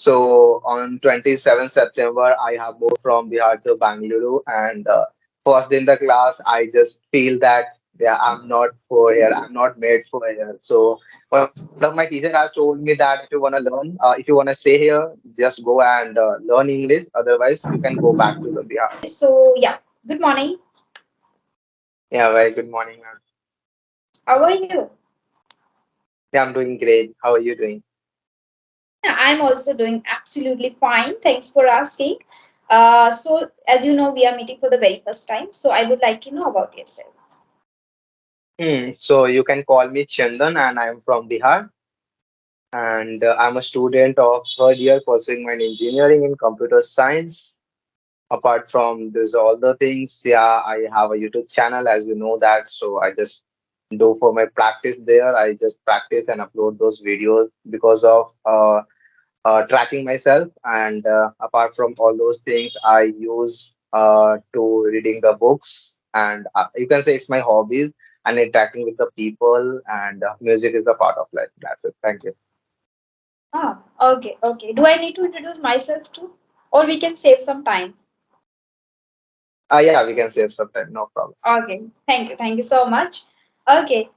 So on 27th September, I have moved from Bihar to Bangalore, and first in the class, I just feel that yeah, I'm not for here. I'm not made for here. So one of my teachers has told me that if you want to learn, if you want to stay here, just go and learn English. Otherwise, you can go back to the Bihar. So yeah, good morning. Yeah, very good morning, ma'am. How are you? Yeah, I'm doing great. How are you doing? Yeah, I'm also doing absolutely fine. Thanks for asking. So as you know, we are meeting for the very first time. So I would like to know about yourself. So you can call me Chandan, and I'm from Bihar. And I'm a student of third year pursuing my engineering in computer science. Apart from this, all the things, yeah, I have a YouTube channel, as you know that. So I just do for my practice there. I just practice and upload those videos because of tracking myself. And apart from all those things, I use to reading the books, and you can say it's my hobbies and interacting with the people. And music is a part of life. That's it. Thank you. Ah, okay, okay. Do I need to introduce myself too? Or we can save some time? Yeah, we can save some time. No problem. Okay, thank you. Thank you so much. Okay,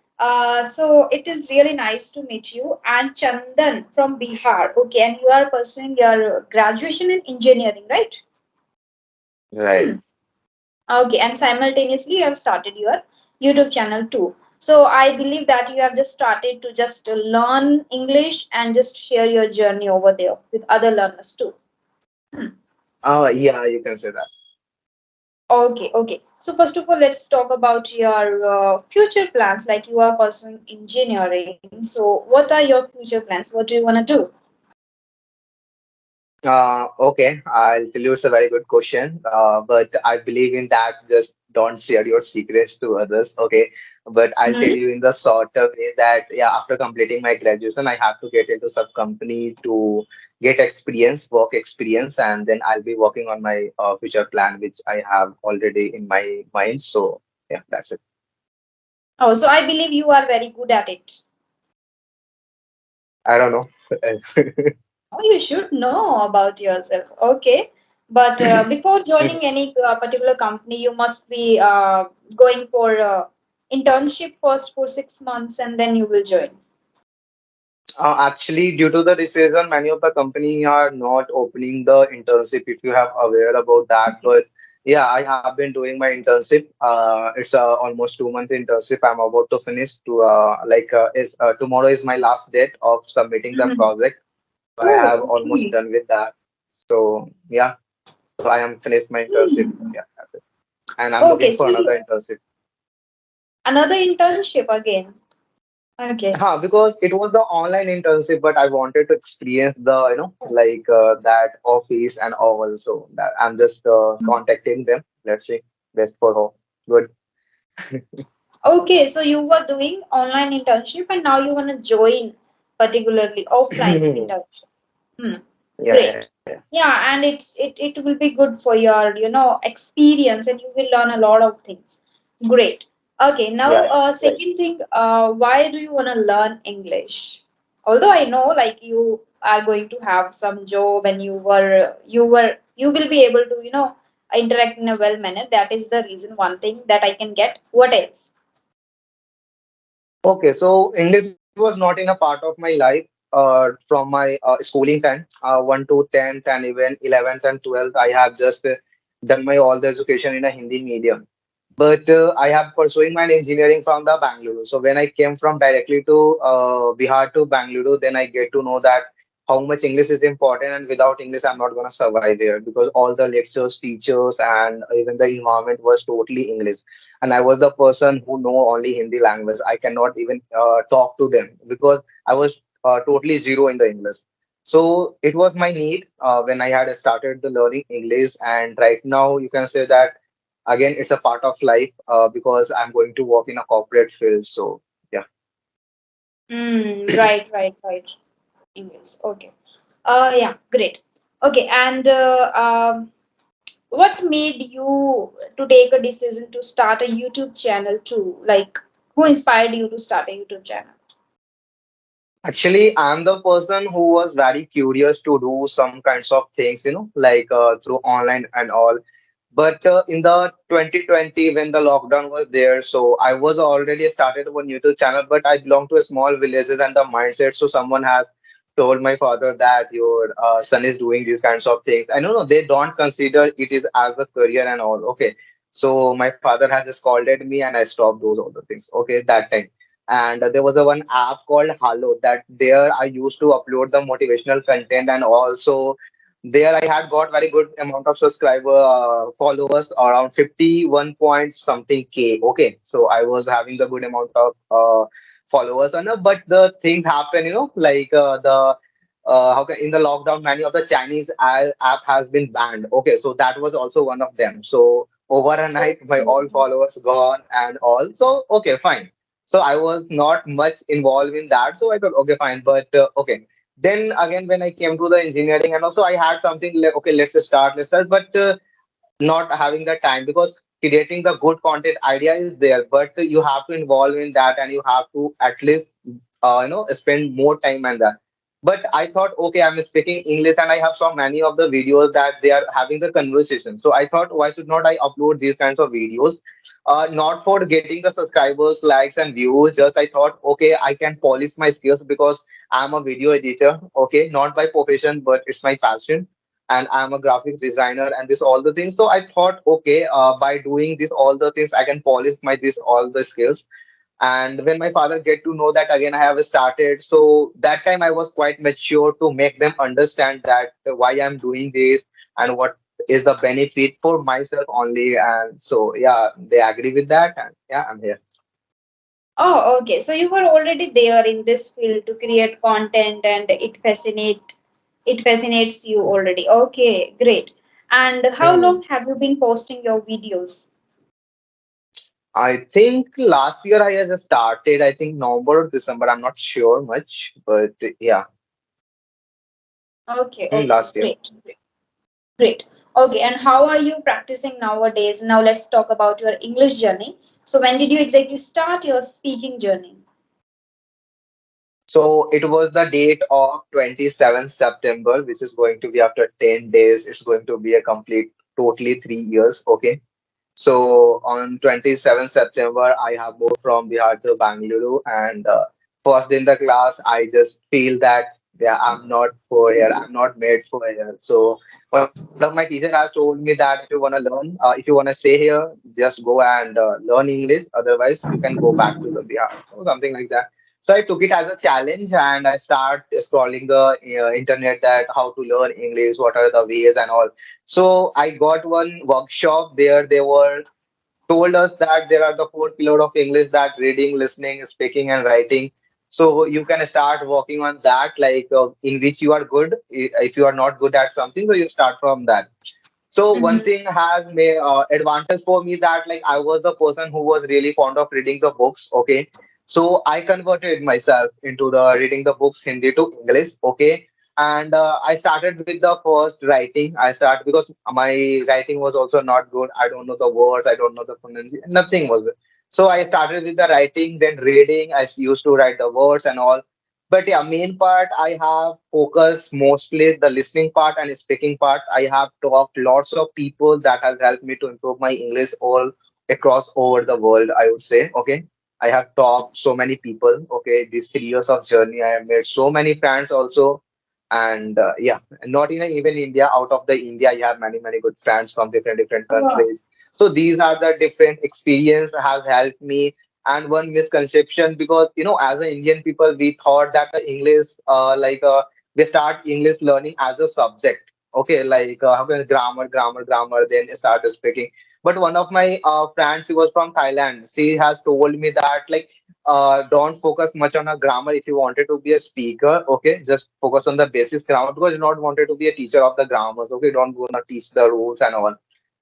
so it is really nice to meet you. And Chandan from Bihar. Okay, and you are pursuing your graduation in engineering, right? Right. Hmm. Okay, and simultaneously you have started your YouTube channel too. So I believe that you have just started to just learn English and just share your journey over there with other learners too. Hmm. Yeah, you can say that. Okay, okay. So first of all, let's talk about your future plans. Like you are pursuing engineering. So what are your future plans? What do you want to do? Okay, I'll tell you it's a very good question. But I believe in that. Just don't share your secrets to others. Okay, but I'll tell Hmm. you in the shorter way that yeah, after completing my graduation, I have to get into some company to get experience, work experience, and then I'll be working on my future plan, which I have already in my mind. So yeah, that's it. Oh, so I believe you are very good at it. I don't know. Oh, you should know about yourself. Okay. But before joining any particular company, you must be going for internship first for 6 months and then you will join. Actually, due to the decision, many of the company are not opening the internship. If you have aware about that, but yeah, I have been doing my internship. It's almost 2 month internship. I'm about to finish. To is tomorrow is my last date of submitting the Mhm. project. So I Oh, have almost okay. done with that. So yeah, so I am finished my internship. Hmm. Yeah, that's it. And I'm Okay, looking so for you, another internship. another internship again. Okay. Because it was the online internship, but I wanted to experience the, that office and all. So that I'm just contacting them. Let's see. Best for all. Good. Okay, so you were doing online internship and now you want to join particularly offline Yeah, internship. Hmm. yeah, Great. Yeah, and it will be good for your, experience and you will learn a lot of things. Great. Okay, yeah, now right. second thing, why do you want to learn English? Although I know like you are going to have some job and you will be able to, interact in a well manner. That is the reason one thing that I can get. What else? Okay, so English was not in a part of my life from my schooling time, 1 to 10th and even 11th and 12th. I have just done my all the education in a Hindi medium. But I have pursuing my engineering from the Bangalore. So when I came from directly to Bihar to Bangalore, then I get to know that how much English is important, and without English, I'm not gonna survive here because all the lectures, teachers, and even the environment was totally English, and I was the person who know only Hindi language. I cannot even talk to them because I was totally zero in the English. So it was my need when I had started the learning English, and right now you can say that again it's a part of life because I'm going to work in a corporate field. So yeah. Right, right, right. English. Okay. Yeah, great. Okay, and what made you to take a decision to start a YouTube channel too? Like, who inspired you to start a YouTube channel? Actually, I'm the person who was very curious to do some kinds of things, like through online and all. But in the 2020, when the lockdown was there, so I was already started one YouTube channel, but I belong to a small villages and the mindset. So someone has told my father that your son is doing these kinds of things. I don't know, they don't consider it is as a career and all. Okay. So my father has just scolded me and I stopped those all the things. Okay, that time. And there was a one app called Halo that there I used to upload the motivational content, and also there I had got very good amount of subscriber followers around 51 point something K. Okay, so I was having the good amount of followers on it, but the things happen, like the how can in the lockdown many of the Chinese app has been banned. Okay, so that was also one of them. So over a night my all followers gone and all. So okay, fine. So I was not much involved in that. So I thought, okay, fine. But okay. Then again, when I came to the engineering, and also I had something like, okay, let's start. But not having the time, because creating the good content idea is there, but you have to involve in that and you have to at least spend more time on that. But I thought, okay, I'm speaking English and I have so many of the videos that they are having the conversation. So I thought, why should not I upload these kinds of videos? Not for getting the subscribers, likes, and views. Just I thought, okay, I can polish my skills because I'm a video editor. Okay, not by profession, but it's my passion, and I'm a graphics designer and this all the things. So I thought, okay, by doing this all the things, I can polish my this all the skills. And when my father get to know that again I have started, so that time I was quite mature to make them understand that why I'm doing this and what is the benefit for myself only. And so yeah, they agree with that, and yeah, I'm here. Oh, okay. So you were already there in this field to create content and it fascinates you already. Okay, great. And how Hmm. long have you been posting your videos? I think last year I just started. I think November or December. I'm not sure much, but yeah, Okay, okay, last year. great. Great. Okay, and how are you practicing nowadays? Now let's talk about your English journey. So when did you exactly start your speaking journey? So it was the date of 27th September, which is going to be after 10 days. It's going to be a complete, totally 3 years. Okay. So on 27th September, I have moved from Bihar to Bangalore. And first in the class, I just feel that yeah, I'm not for here. I'm not made for here. So one of my teachers has told me that if you want to learn, if you want to stay here, just go and learn English. Otherwise, you can go back to the Bihar. So something like that. So I took it as a challenge and I start scrolling the internet that how to learn English, what are the ways and all. So I got one workshop there. They were told us that there are the four pillars of English, that reading, listening, speaking, and writing. So you can start working on that, like in which you are good. If you are not good at something, so you start from that. So one Mm-hmm. thing has made advantage for me that like I was the person who was really fond of reading the books. Okay, so I converted myself into the reading the books Hindi to English. Okay, and I started with the first writing. I started because my writing was also not good. I don't know the words. I don't know the pronunciation. Nothing was. So I started with the writing, then reading. I used to write the words and all. But yeah, main part I have focused mostly the listening part and speaking part. I have talked lots of people that has helped me to improve my English all across over the world, I would say. Okay. I have talked so many people. Okay. These 3 years of journey, I have made so many friends also. And yeah, not even India, out of the India, I have many good friends from different Oh, countries. So these are the different experience has helped me. And one misconception, because as an Indian people we thought that the English they start English learning as a subject. Okay, like how can grammar, then start speaking. But one of my friends, she was from Thailand, she has told me that like don't focus much on a grammar if you wanted to be a speaker. Okay, just focus on the basic grammar, because you not wanted to be a teacher of the grammars. Okay, don't gonna teach the rules and all.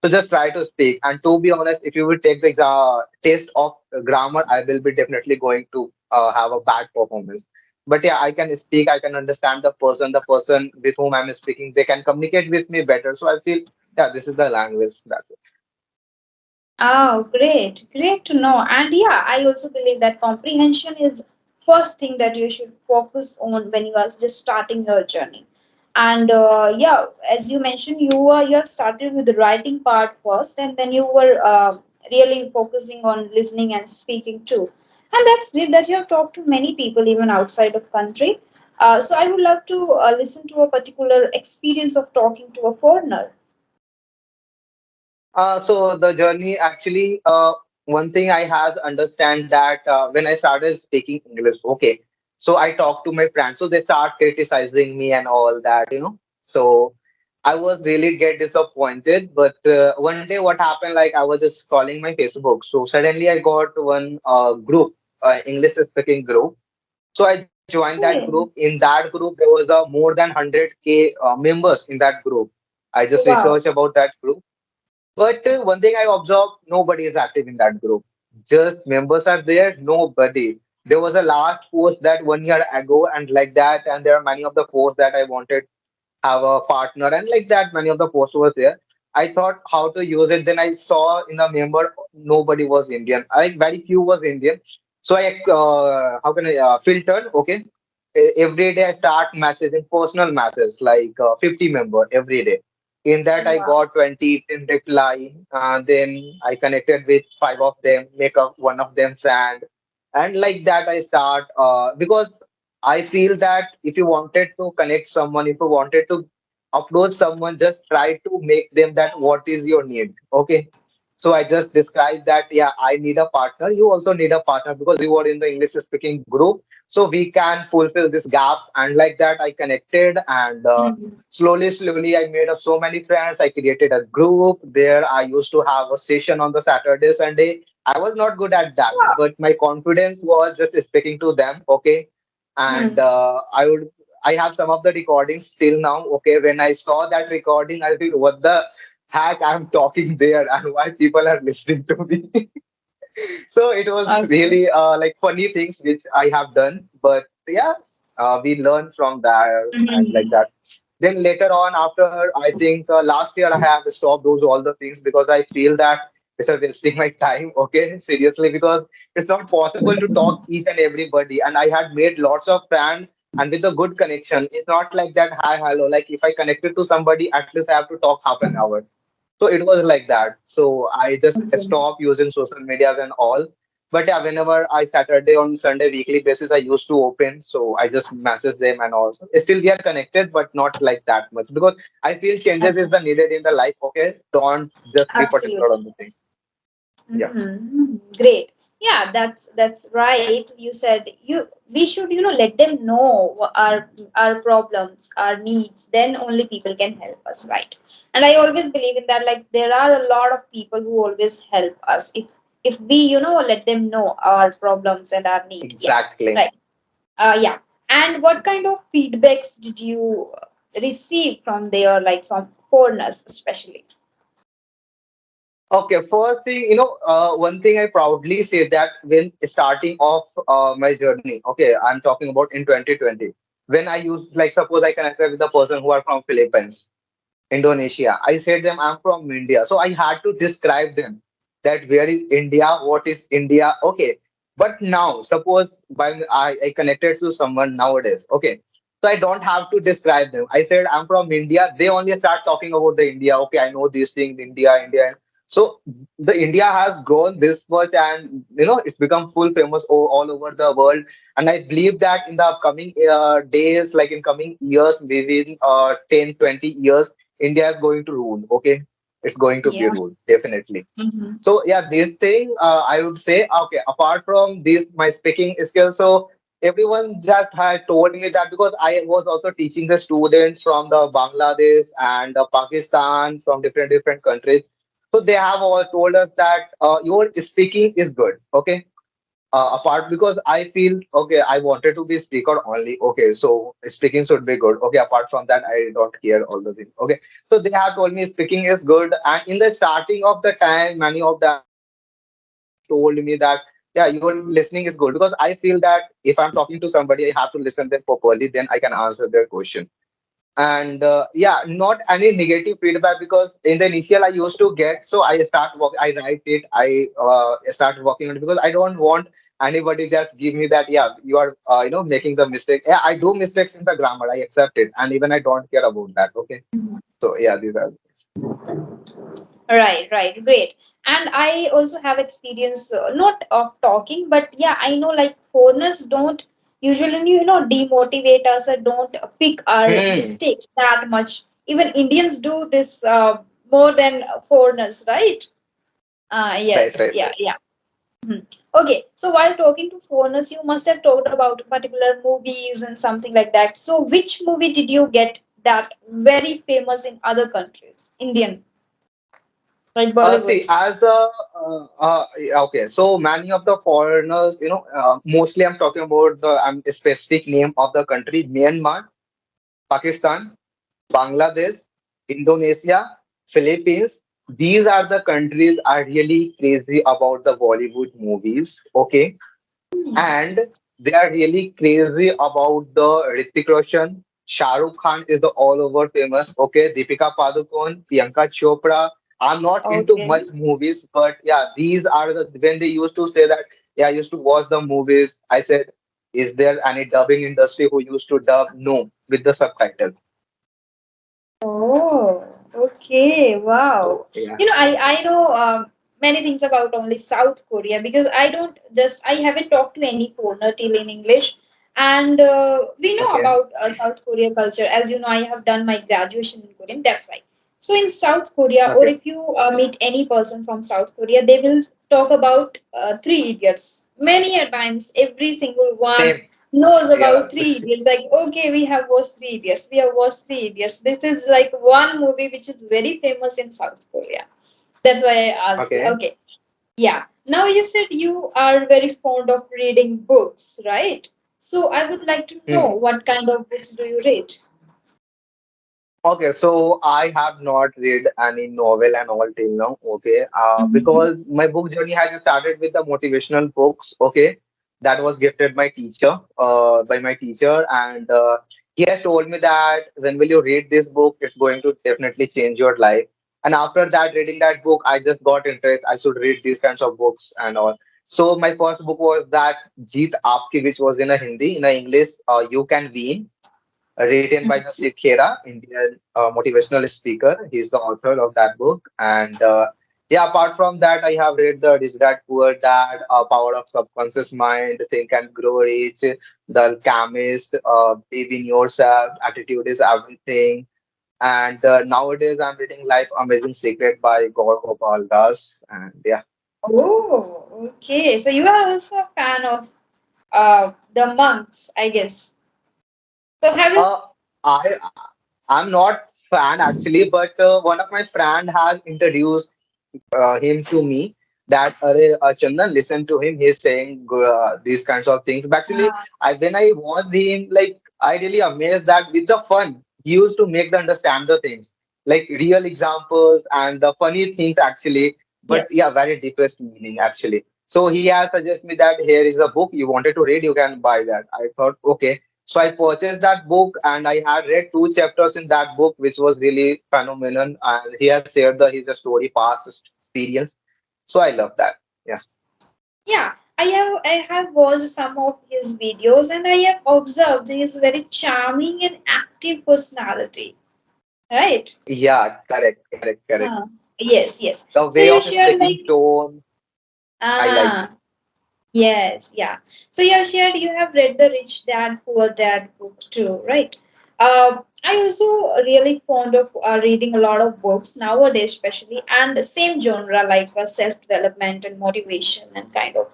So just try to speak. And to be honest, if you will take the test of grammar, I will be definitely going to have a bad performance. But yeah, I can speak. I can understand the person with whom I'm speaking. They can communicate with me better. So I feel, yeah, this is the language. That's it. oh, great. Great to know. And yeah, I also believe that comprehension is first thing that you should focus on when you are just starting your journey. And yeah, as you mentioned, you have started with the writing part first, and then you were really focusing on listening and speaking too. And that's great that you have talked to many people even outside of country. So I would love to listen to a particular experience of talking to a foreigner. So the journey actually, one thing I have understand that when I started speaking English, okay, so I talked to my friends, so they start criticizing me and all that. So I was really get disappointed. But one day, what happened? Like I was just scrolling my Facebook, so suddenly I got one group, English speaking group. So I joined that group. Okay. In that group, there was a more than 100K members in that group. I just Wow. researched about that group. But one thing I observed, nobody is active in that group. Just members are there, nobody. There was a last post that 1 year ago, and like that, and there are many of the posts that I wanted have a partner, and like that, many of the posts was there. I thought how to use it. Then I saw in the member nobody was Indian. Like very few was Indian. So I how can I filter? Okay, every day I start messaging personal messages like 50 member every day. In that I Wow. got 20 in reply. Then I connected with five of them, make up one of them friend, and like that I start because I feel that if you wanted to connect someone, if you wanted to approach someone, just try to make them that what is your need. Okay. So I just described that, yeah, I need a partner. You also need a partner because you are in the English speaking group. So we can fulfill this gap. And like that, I connected and Mhm. slowly, I made so many friends. I created a group there. I used to have a session on the Saturday, Sunday. I was not good at that, Wow. but my confidence was just speaking to them. Okay. And Hmm. I have some of the recordings still now. Okay. When I saw that recording, I feel, what the heck I'm talking there and why people are listening to me. So it was Okay. really like funny things which I have done. But yeah, we learn from there and like Mhm. that. Then later on, after I think last year, I have stopped those all the things because I feel that it's a wasting my time. Okay, seriously, because it's not possible to talk each and everybody. And I had made lots of plans and with a good connection. It's not like that. Hi, hello. Like if I connected to somebody, at least I have to talk half an hour. So it was like that. So I just Okay. stopped using social medias and all. But yeah, whenever I Saturday on Sunday weekly basis, I used to open. So I just message them and also still we are connected, but not like that much because I feel changes is the needed in the life. Okay, don't just be particular on Absolutely. the things. Yeah, Mm-hmm. Great. Yeah, that's right. You said we should let them know our problems, our needs. Then only people can help us, right? And I always believe in that. Like there are a lot of people who always help us if we let them know our problems and our need. Yeah, exactly. right. Yeah. And what kind of feedbacks did you receive from there, like from foreigners especially? Okay, first thing, one thing I proudly say that when starting off my journey, okay, I'm talking about in 2020, when I used, like, suppose I connected with a person who are from Philippines, Indonesia. I said them I'm from India. So I had to describe them that where is India, what is India. Okay. But now, suppose I connected to someone nowadays. Okay. So I don't have to describe them. I said I'm from India. They only start talking about the India. Okay, I know these things, India, India. So the India has grown this much and it's become full famous all over the world. And I believe that in the upcoming days, like in coming years, maybe in 10, 20 years, India is going to rule. Okay, it's going to be Yeah. ruled definitely. Mm-hmm. So yeah, this thing I would say. Okay, apart from this, my speaking skills. So everyone just had told me that because I was also teaching the students from the Bangladesh and Pakistan from different countries. So they have all told us that your speaking is good. Okay, apart because I feel okay, I wanted to be speaker only. Okay, so speaking should be good. Okay, apart from that, I don't care all the things. Okay, so they have told me speaking is good, and in the starting of the time, many of them told me that yeah, your listening is good because I feel that if I'm talking to somebody, I have to listen them properly, then I can answer their question. And yeah, not any negative feedback, because in the initial I used to get, so I write it, I start working on it, because I don't want anybody just give me that, yeah, you are making the mistake. Yeah, I do mistakes in the grammar, I accept it, and even I don't care about that. Okay, so yeah, these are Right, right, great. And I also have experience, not of talking, but yeah, I know like foreigners don't usually, demotivate us or don't pick our hmm. mistakes that much. Even Indians do this more than foreigners, right? Right, Yes, right, yeah, right. yeah. Mhm. Okay, so while talking to foreigners, you must have talked about particular movies and something like that. So, which movie did you get that very famous in other countries? Indian, like See, Bollywood. as the okay, so many of the foreigners, mostly I'm talking about the specific name of the country: Myanmar, Pakistan, Bangladesh, Indonesia, Philippines. These are the countries are really crazy about the Bollywood movies. Okay, and they are really crazy about the Hrithik Roshan. Shah Rukh Khan is the all over famous. Okay, Deepika Padukone, Priyanka Chopra. I'm not into Okay. much movies, but yeah, these are the when they used to say that. Yeah, I used to watch the movies. I said, is there any dubbing industry who used to dub? No, with the subtitle. Oh, okay. Wow. So yeah. I know many things about only South Korea because I haven't talked to any foreigner till in English. And we know Okay. about South Korea culture. As you know, I have done my graduation in Korean. That's why. So in South Korea, or Okay. if you meet any person from South Korea, they will talk about Three Idiots. Many a times, every single one Same. knows Yeah. about Three Idiots. Like, okay, we have watched Three Idiots. We have watched Three Idiots. This is like one movie which is very famous in South Korea. That's why I asked you. Okay. Okay, yeah. Now you said you are very fond of reading books, right? So I would like to know Hmm. what kind of books do you read? Okay, so I have not read any novel and all till now. Okay, Mhm. because my book journey has started with the motivational books. Okay, that was gifted by my teacher, and he has told me that when will you read this book, it's going to definitely change your life. And after that, reading that book, I just got interest. I should read these kinds of books and all. So my first book was that Jeet Aapki, which was in a Hindi, in a English, You Can Win, written by the Sikhera, Indian motivational speaker. He's the author of that book. And yeah, apart from that, I have read the Rich Dad Poor Dad, Power of Subconscious Mind, Think and Grow Rich, The Alchemist, Believe in Yourself, Attitude is Everything. And nowadays, I'm reading Life Amazing Secret by Gaur Gopal Das. And yeah. Oh, okay. So you are also a fan of the monks, I guess. So have you? Uh, I I'm not fan actually, but one of my friend has introduced him to me that Chandan, listen to him. He's saying these kinds of things. But actually, when I watched him, like I really amazed that with the fun he used to make the understand the things, like real examples and the funny things actually. But Yes. yeah, very deepest meaning actually. So he has suggested me that here is a book you wanted to read. You can buy that. I thought okay. So I purchased that book and I had read two chapters in that book, which was really phenomenal. And he has shared his story, past experience. So I love that. Yeah. Yeah, I have watched some of his videos and I have observed his very charming and active personality. Right? Yeah, correct, correct, correct. Uh, yes, yes. The So way you of shared like speaking tone, I like. ah yes, yeah. So you shared you have read the Rich Dad Poor Dad book too, right? I also really fond of reading a lot of books nowadays, especially and the same genre like self development and motivation and kind of.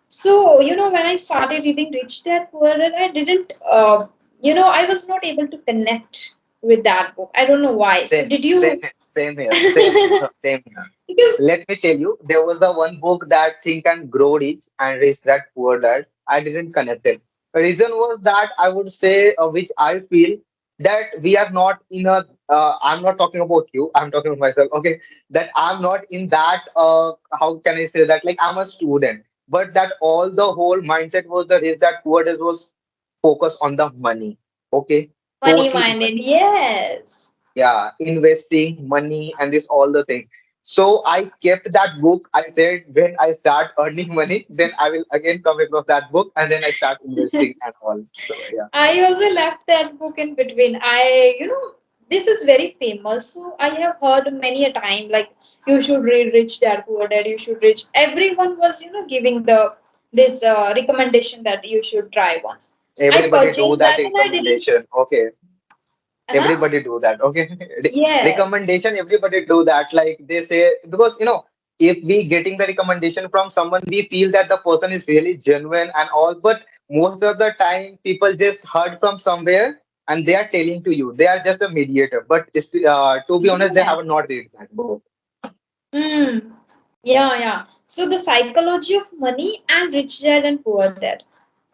So, when I started reading Rich Dad Poor Dad, I didn't, I was not able to connect with that book. I don't know why. So, Same, did same, you? same here, same, same here. Because, Let me tell you, there was the one book that Think and Grow Rich and Rich Dad Poor Dad. I didn't connect it. The reason was that I would say, which I feel that we are not in a. I'm not talking about you. I'm talking about myself. Okay, that I'm not in that. How can I say that? Like I'm a student, but that all the whole mindset was the Rich Dad Poor Dad was focused on the money. Okay, Money totally minded. money. Yes. Yeah, investing money and this all the thing. So I kept that book. I said when I start earning money, then I will again come across that book and then I start investing and all. So yeah. I also left that book in between. This is very famous. So I have heard many a time, like, you should read Rich Dad Poor Dad, you should read. Everyone was, giving this recommendation that you should try once. I Everybody do purchased that that and I didn't. recommendation. Okay. Uh-huh. Everybody do that. Okay. Yes. Recommendation, everybody do that. Like they say, because if we getting the recommendation from someone, we feel that the person is really genuine and all. But most of the time, people just heard from somewhere and they are telling to you. They are just a mediator. But to be honest, they Yes. have not read that book. Hmm. Yeah, yeah. So the psychology of money and Rich Dad and Poor Dad.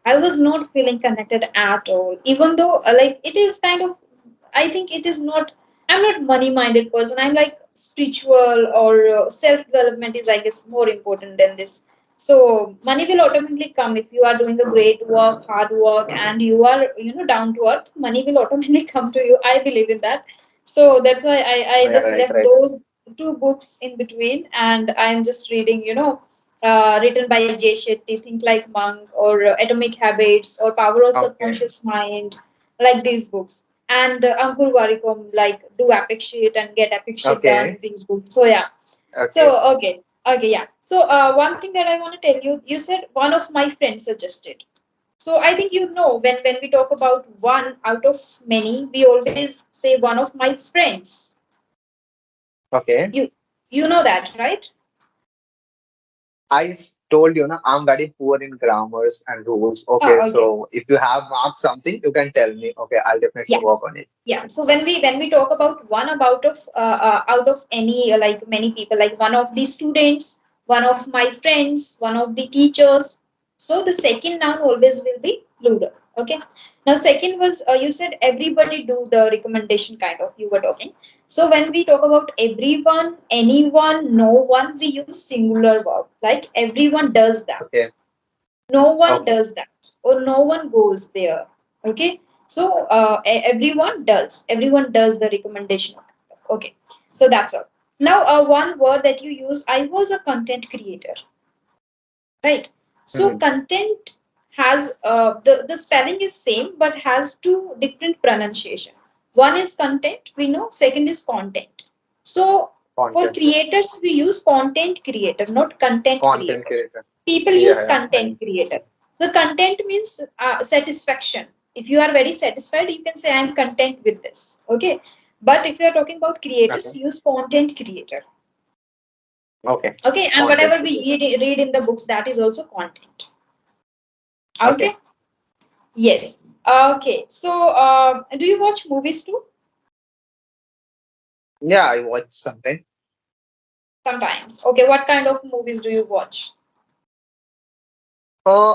I was not feeling connected at all, even though like it is kind of. I think it is not. I'm not money-minded person. I'm like spiritual or self development is, I guess, more important than this. So money will automatically come if you are doing a great work, hard work, and you are down to earth. Money will automatically come to you. I believe in that. So that's why I Yeah, just right, left right. those two books in between, and I'm just reading written by Jay Shetty, Think Like Monk, or Atomic Habits, or Power of Okay. Subconscious Mind, like these books. And Ankur Warikom, like Do Epic Shit and Get Epic Shit Done, Okay. these books. So, yeah. Okay. So, okay, yeah. So, one thing that I want to tell you, you said one of my friends suggested. So, I think when we talk about one out of many, we always say one of my friends. Okay. You know that, right? Told you, na, I'm very poor in grammars and rules. Ah, Okay, okay. so if you have marked something, you can tell me. Okay, I'll definitely Yeah. work on it. Yeah. So when we talk about one about of out of any like many people, like one of the students, one of my friends, one of the teachers. So the second noun always will be plural. Okay. Now second was you said everybody do the recommendation kind of you were talking. So when we talk about everyone, anyone, no one, we use singular verb. Like everyone does that, Okay, no one okay, does that, or no one goes there. Okay. So everyone does the recommendation. Okay. So that's all. Now one word that you use, I was a content creator, right? So mhm, content has the spelling is same but has two different pronunciation. One is content, we know. Second is content. So for content, creators we use content creator, not content content creator. creator. People Yeah, use yeah, I content know. creator. So content means satisfaction. If you are very satisfied, you can say I'm content with this. Okay. But if you are talking about creators, Okay, use content creator. okay, Okay. And content whatever we creator. read in the books, that is also content. Okay, Okay. Yes. Okay. So do you watch movies too? yeah, I watch something. Sometimes. Okay. What kind of movies do you watch?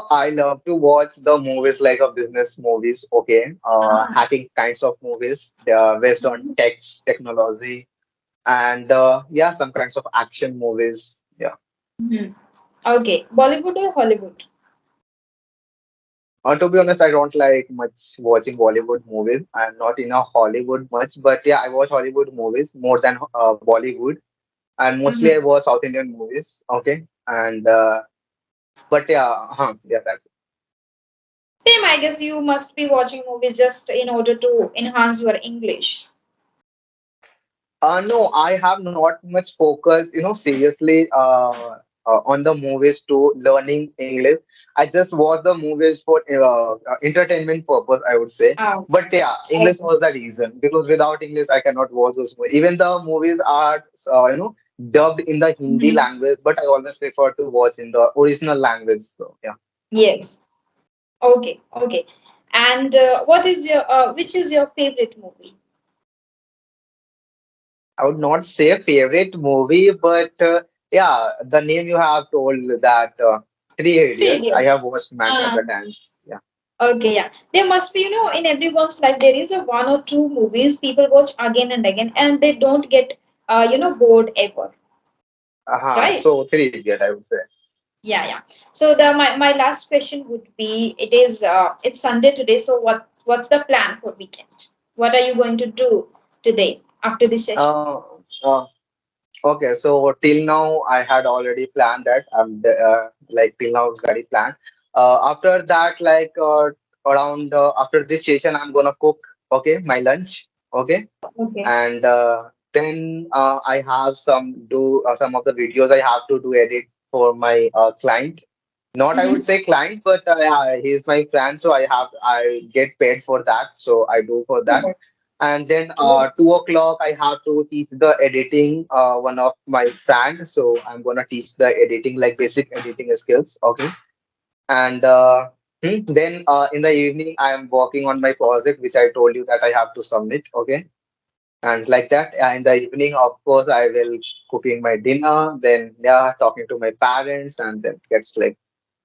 I love to watch the movies like a business movies. Okay, Ah. hacking kinds of movies. They are based on Mhm. technology, and yeah, some kinds of action movies. Yeah. Mhm. Okay. Bollywood or Hollywood? To be honest, I don't like much watching Bollywood movies. I'm not in a Hollywood much, but yeah, I watch Hollywood movies more than Bollywood, and mostly I Mhm. watch South Indian movies. Okay, and but yeah, yeah, that's it. Same, I guess you must be watching movies just in order to enhance your English. No, I have not much focus, seriously, on the movies to learning English. I just watch the movies for entertainment purpose, I would say. Ah, But yeah, English okay. was the reason because without English, I cannot watch those movies. Even the movies are, dubbed in the Hindi Mhm. language, but I always prefer to watch in the original language. So yeah, Yes. Okay. Okay. And which is your favorite movie? I would not say favorite movie, but yeah, the name you have told that Three Three Idiots. I have Idiots. watched many of Ah, the times. Yeah. okay. Yeah. There must be, in everyone's life, there is a one or two movies people watch again and again, and they don't get, bored ever. Right? So Three Idiot, I would say. Yeah. Yeah. So my last question would be, it's Sunday today, so what's the plan for weekend? What are you going to do today after this session? Uh, uh, okay, so till now I had already planned that. Like till now very planned. After that, like around after this session, I'm gonna cook. Okay, my lunch. Okay, Okay. and then I have some of the videos I have to do edit for my client. Not I would Mm-hmm. say client, but yeah, he's my friend, so I get paid for that, so I do for that. And then 2 o'clock I have to teach the editing one of my friends, so I'm gonna teach the editing like basic editing skills. Okay, and then in the evening I am working on my project, which I told you that I have to submit. Okay, and like that in the evening, of course, I will cooking my dinner, then yeah, talking to my parents, and then gets like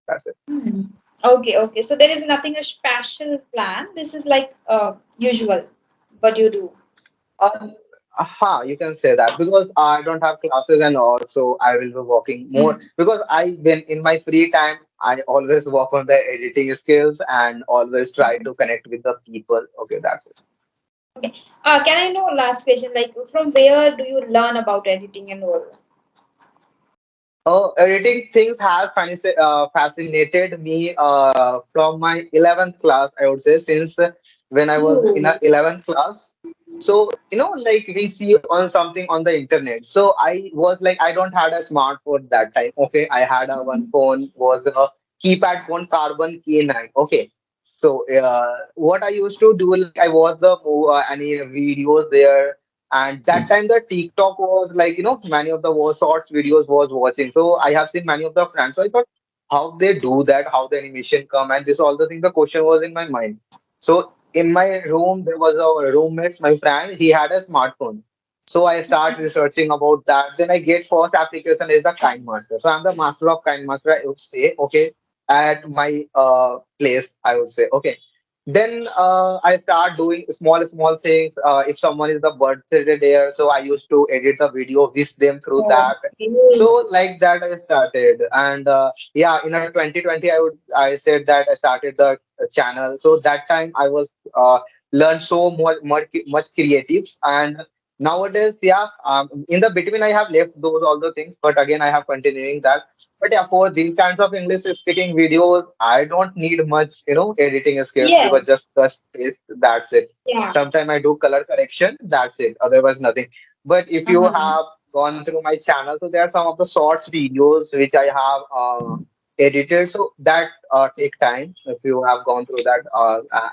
that's it. Hmm. Okay, okay. So there is nothing a special plan. This is like usual. What you do. Um, you can say that because I don't have classes and also I will be working more because I when in my free time I always work on the editing skills and always try to connect with the people. Okay, that's it. Okay. Can I know last question? Like, from where do you learn about editing and all? Oh, editing things have fascinated me from my 11th class, I would say, since when I was in a Oh. 11th class. So, like we see on something on the internet. So I was like, I don't had a smartphone that time. Okay, I had a one phone was a keypad phone, Carbon K9. Okay. So what I used to do, like I watched any videos there, and that time the TikTok was like, many of the shorts videos was watching. So I have seen many of the friends. So I thought how they do that, how the animation come, and this all the thing. The question was in my mind. So in my room there was a roommate, my friend. He had a smartphone. So I start researching about that. Then I get first application is the Kind Master. So I'm the master of Kind Master. I would say okay at my place. I would say okay. Then I start doing small things. If someone is the birthday there, so I used to edit the video, wish them through that. Okay. So like that I started, and yeah, in a 2020 I said that I started the channel. So that time I was learned so much creatives, and nowadays yeah, in the between I have left those all the things, but again I have continuing that. But yeah, for these kinds of English speaking videos, I don't need much, editing skills because Yes. just paste, that's it. Yeah. Sometimes I do color correction, that's it. Otherwise, nothing. But if you Uh-huh. have gone through my channel, so there are some of the shorts videos which I have edited. So that take time. If you have gone through that,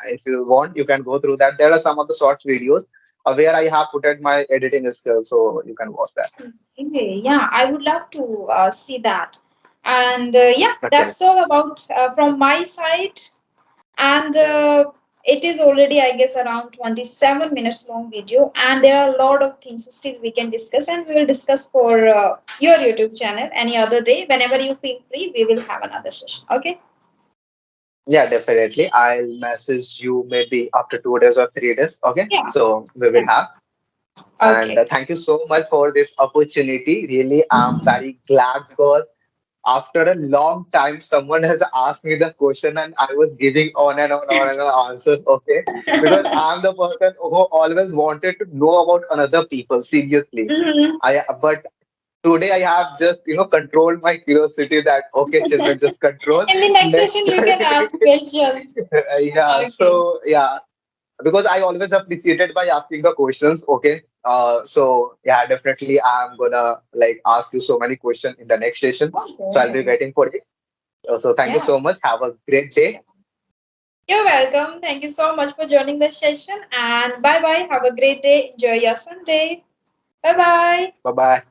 if you want, you can go through that. There are some of the shorts videos where I have put at my editing skills, so you can watch that. Okay. Yeah, I would love to see that. And yeah, Okay. that's all about from my side. And it is already, I guess, around 27 minutes long video. And there are a lot of things still we can discuss, and we will discuss for your YouTube channel any other day. Whenever you feel free, we will have another session. Okay. Yeah, definitely. I'll message you maybe after 2 days or 3 days. Okay. Yeah. So we will Yeah. have. And Okay. thank you so much for this opportunity. Really, I'm very glad because after a long time, someone has asked me the question and I was giving on and on answers. Okay. Because I'm the person who always wanted to know about another people. Seriously. Mhm. But today I have just, controlled my curiosity that, okay, children, just control. In the next session, Next. you can ask questions. Yeah, Okay. so yeah, because I always appreciated by asking the questions. Okay, so yeah, definitely I'm gonna like ask you so many questions in the next session. So I'll be Okay. waiting for it. So thank you Yeah. so much. Have a great Sure. day. You're welcome. Thank you so much for joining the session. And bye bye. Have a great day. Enjoy your Sunday. Bye bye. Bye bye.